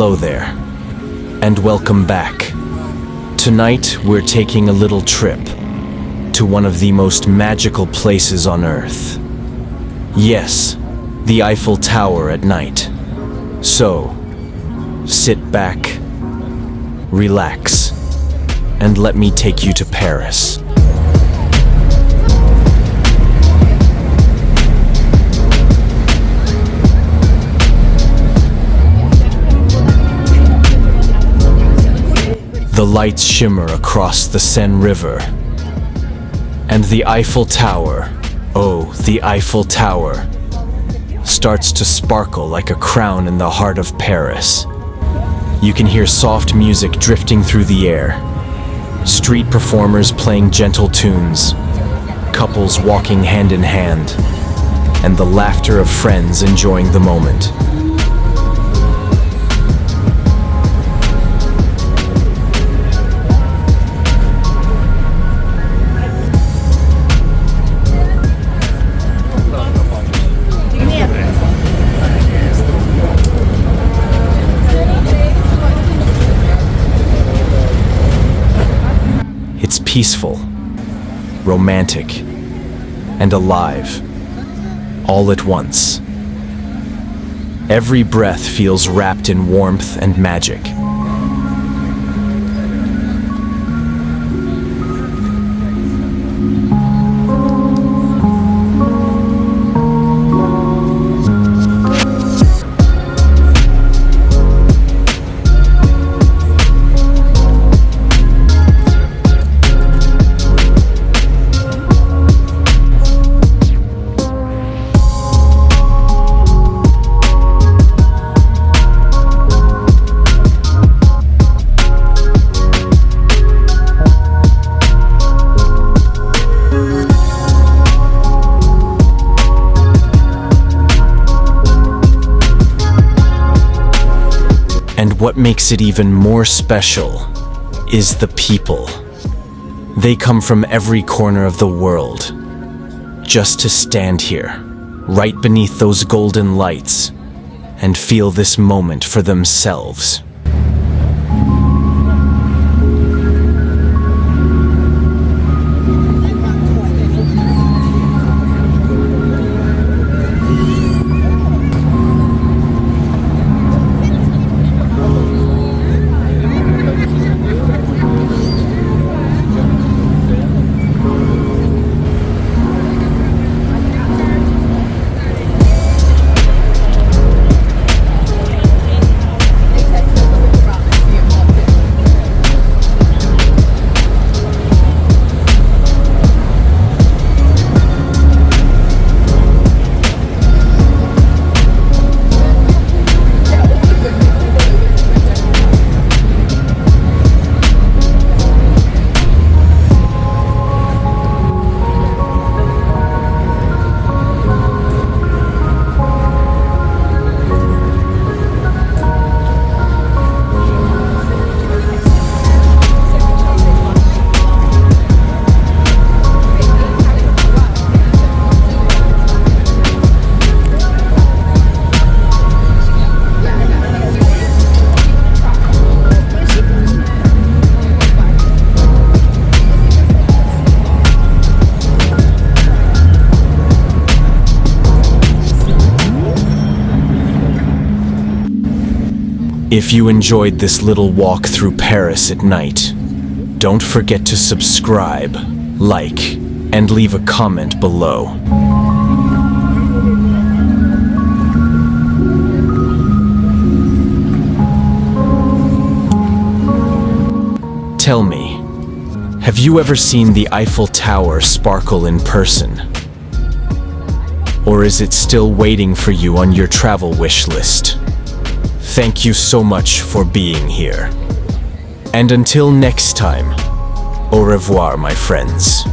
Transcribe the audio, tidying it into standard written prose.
Hello there, and welcome back. Tonight, we're taking a little trip to one of the most magical places on Earth. Yes, the Eiffel Tower at night. So, sit back, relax, and let me take you to Paris. The lights shimmer across the Seine River, and the Eiffel Tower, oh, the Eiffel Tower, starts to sparkle like a crown in the heart of Paris. You can hear soft music drifting through the air, street performers playing gentle tunes, couples walking hand in hand, and the laughter of friends enjoying the moment. It's peaceful, romantic, and alive, all at once. Every breath feels wrapped in warmth and magic. And what makes it even more special is the people. They come from every corner of the world, just to stand here, right beneath those golden lights, and feel this moment for themselves. If you enjoyed this little walk through Paris at night, don't forget to subscribe, like, and leave a comment below. Tell me, have you ever seen the Eiffel Tower sparkle in person? Or is it still waiting for you on your travel wish list? Thank you so much for being here. And until next time, au revoir, my friends.